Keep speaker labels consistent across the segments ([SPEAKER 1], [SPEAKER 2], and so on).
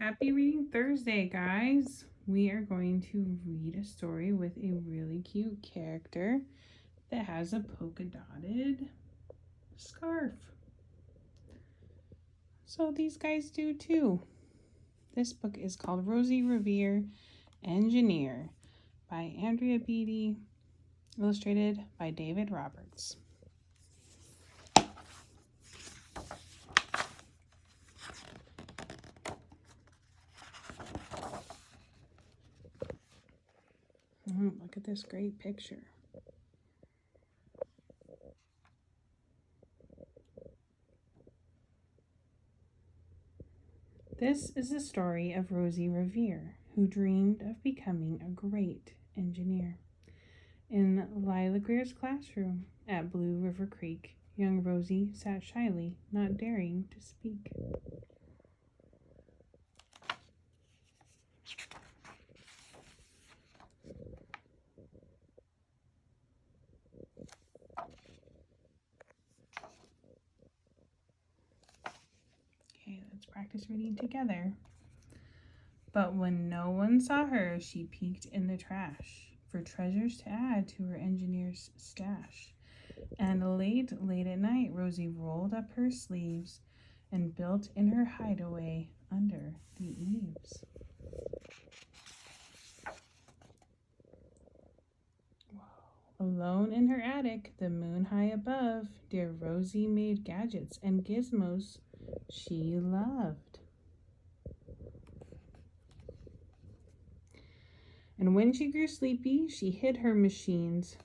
[SPEAKER 1] Happy Reading Thursday, guys. We are going to read a story with a really cute character that has a polka dotted scarf. So these guys do too. This book is called Rosie Revere, Engineer by Andrea Beatty, illustrated by David Roberts. Look at this great picture. This is the story of Rosie Revere, who dreamed of becoming a great engineer. In Lila Greer's classroom at Blue River Creek, young Rosie sat shyly, not daring to speak. Okay, let's practice reading together. But when no one saw her, she peeked in the trash for treasures to add to her engineer's stash. And late at night, Rosie rolled up her sleeves and built in her hideaway under the eaves. Alone in her attic, the moon high above, dear Rosie made gadgets and gizmos she loved. And when she grew sleepy, she hid her machines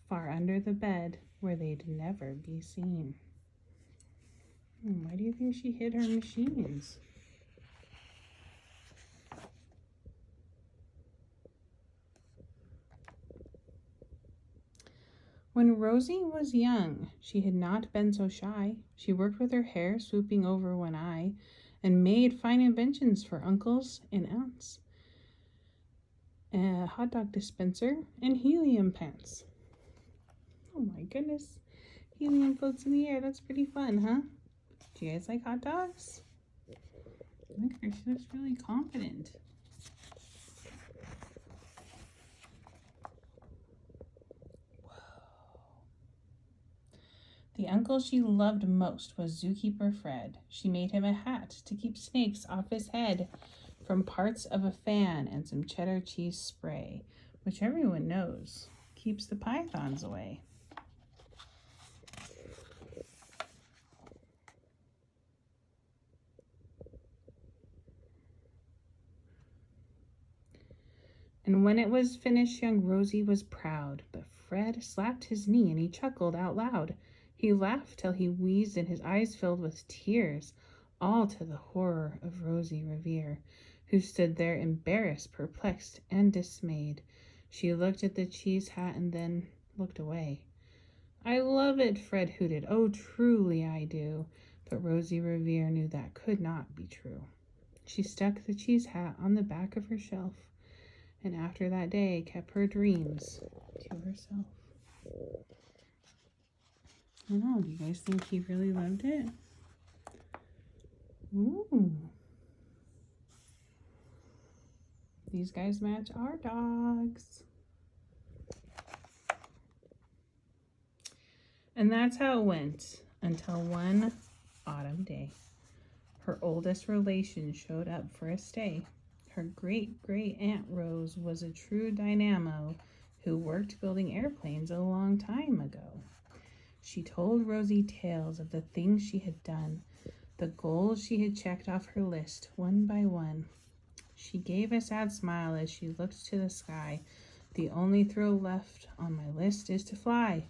[SPEAKER 1] far under the bed where they'd never be seen. Why do you think she hid her machines? When Rosie was young, she had not been so shy. She worked with her hair swooping over one eye and made fine inventions for uncles and aunts. A hot dog dispenser and helium pants. Oh my goodness. Helium floats in the air. That's pretty fun, huh? Do you guys like hot dogs? Look at her. She looks really confident. The uncle she loved most was Zookeeper Fred. She made him a hat to keep snakes off his head from parts of a fan and some cheddar cheese spray, which everyone knows keeps the pythons away. And when it was finished, young Rosie was proud, but Fred slapped his knee and he chuckled out loud. He laughed till he wheezed and his eyes filled with tears, all to the horror of Rosie Revere, who stood there embarrassed, perplexed, and dismayed. She looked at the cheese hat and then looked away. I love it, Fred hooted. Oh, truly I do. But Rosie Revere knew that could not be true. She stuck the cheese hat on the back of her shelf, and after that day kept her dreams to herself. I don't know, do you guys think he really loved it? Ooh. These guys match our dogs. And that's how it went until one autumn day. Her oldest relation showed up for a stay. Her great-great-aunt Rose was a true dynamo who worked building airplanes a long time ago. She told Rosie tales of the things she had done, the goals she had checked off her list one by one. She gave a sad smile as she looked to the sky. The only thrill left on my list is to fly.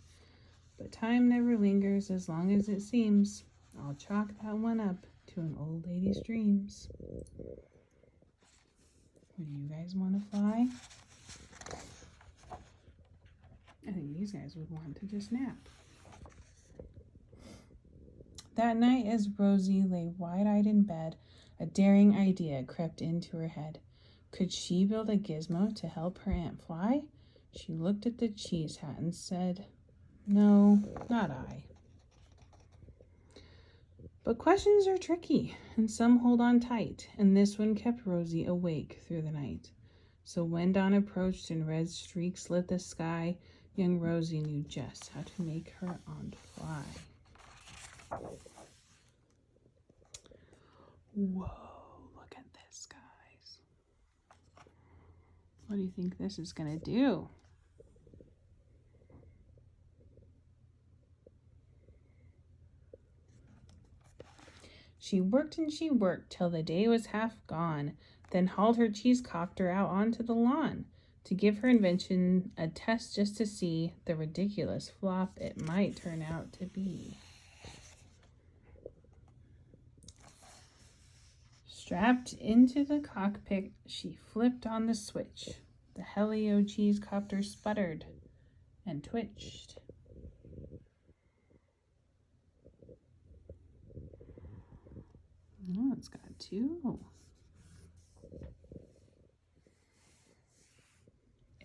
[SPEAKER 1] But time never lingers as long as it seems. I'll chalk that one up to an old lady's dreams. Do you guys want to fly? I think these guys would want to just nap. That night, as Rosie lay wide-eyed in bed, a daring idea crept into her head. Could she build a gizmo to help her aunt fly? She looked at the cheese hat and said, "No, not I." But questions are tricky, and some hold on tight, and this one kept Rosie awake through the night. So when dawn approached and red streaks lit the sky, young Rosie knew just how to make her aunt fly. Whoa, look at this, guys. What do you think this is gonna do? She worked and she worked till the day was half gone, then hauled her cheese-copter out onto the lawn to give her invention a test just to see the ridiculous flop it might turn out to be. Strapped into the cockpit, she flipped on the switch. The Helio cheese-copter sputtered and twitched. Oh, it's got two.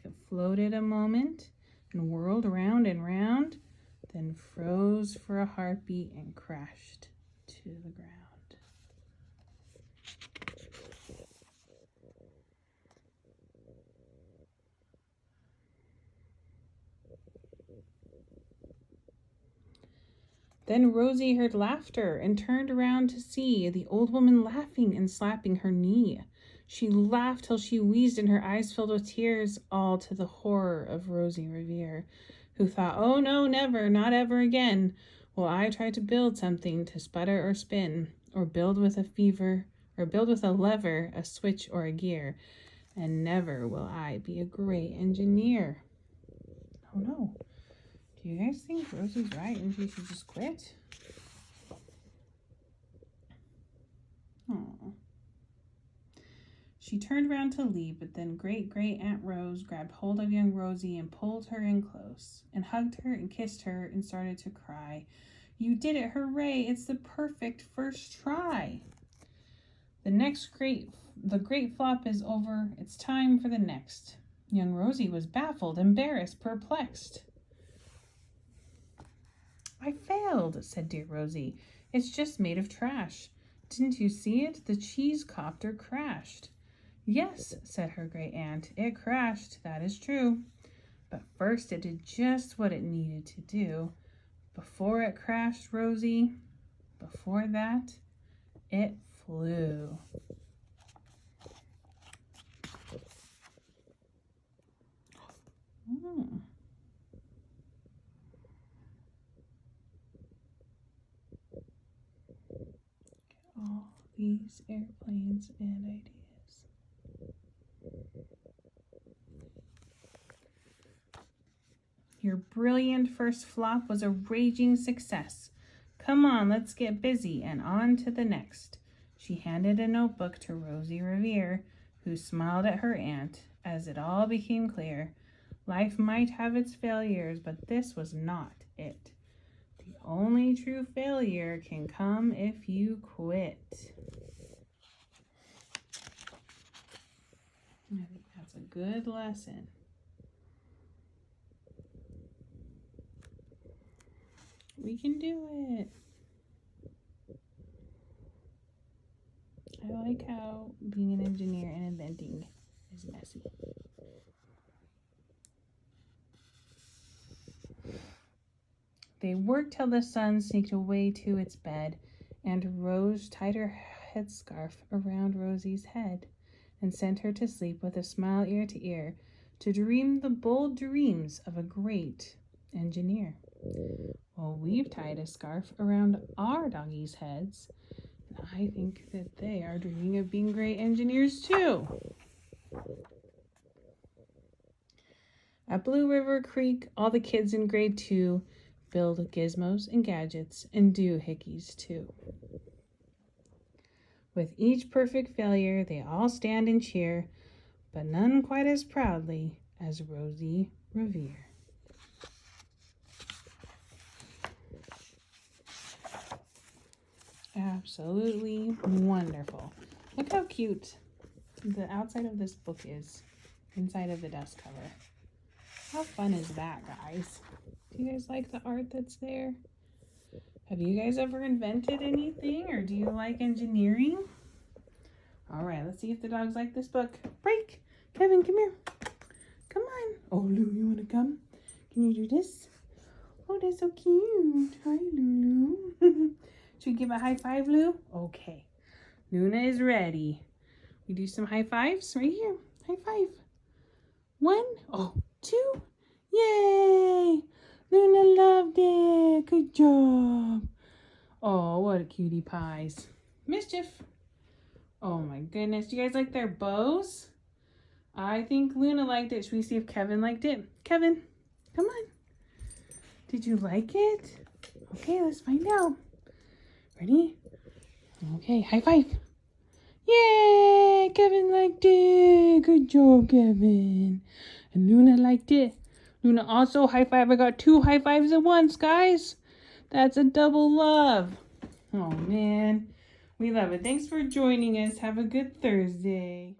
[SPEAKER 1] It floated a moment and whirled round and round, then froze for a heartbeat and crashed to the ground. Then Rosie heard laughter and turned around to see the old woman laughing and slapping her knee. She laughed till she wheezed and her eyes filled with tears, all to the horror of Rosie Revere, who thought, "Oh no, never, not ever again will I try to build something to sputter or spin, or build with a lever, a switch, or a gear, and never will I be a great engineer." Oh no. Do you guys think Rosie's right and she should just quit? Oh. She turned around to leave, but then great Aunt Rose grabbed hold of young Rosie and pulled her in close and hugged her and kissed her and started to cry. "You did it, hooray, it's the perfect first try. The great flop is over, it's time for the next." Young Rosie was baffled, embarrassed, perplexed. "I failed," said dear Rosie. "It's just made of trash. Didn't you see it? The cheese-copter crashed." "Yes," said her great aunt, "it crashed, that is true. But first it did just what it needed to do. Before it crashed, Rosie, before that, it flew." Hmm. All these airplanes and ideas. "Your brilliant first flop was a raging success. Come on, let's get busy and on to the next." She handed a notebook to Rosie Revere, who smiled at her aunt as it all became clear. Life might have its failures, but this was not it. The only true failure can come if you quit. I think that's a good lesson. We can do it. I like how being an engineer and inventing is messy. They worked till the sun sneaked away to its bed, and Rose tied her headscarf around Rosie's head and sent her to sleep with a smile ear to ear, to dream the bold dreams of a great engineer. Well, we've tied a scarf around our doggies' heads, and I think that they are dreaming of being great engineers too. At Blue River Creek, all the kids in grade 2 build gizmos and gadgets and do hickeys too. With each perfect failure, they all stand and cheer, but none quite as proudly as Rosie Revere. Absolutely wonderful. Look how cute the outside of this book is, inside of the dust cover. How fun is that, guys? Do you guys like the art that's there? Have you guys ever invented anything, or do you like engineering? All right, let's see if the dogs like this book. Break. Kevin, come here. Come on. Oh, Lou, you want to come? Can you do this? Oh, that's so cute. Hi, Lulu. Should we give a high five, Lou? Okay. Luna is ready. We do some high fives right here. High five. 1, 2. Yay! Luna loved it. Good job. Oh, what a cutie pies. Mischief. Oh my goodness. Do you guys like their bows? I think Luna liked it. Should we see if Kevin liked it? Kevin, come on. Did you like it? Okay, let's find out. Ready? Okay, high five. Yay! Kevin liked it. Good job, Kevin. And Luna liked it. Luna also high five. I got 2 high fives at once, guys. That's a double love. Oh, man. We love it. Thanks for joining us. Have a good Thursday.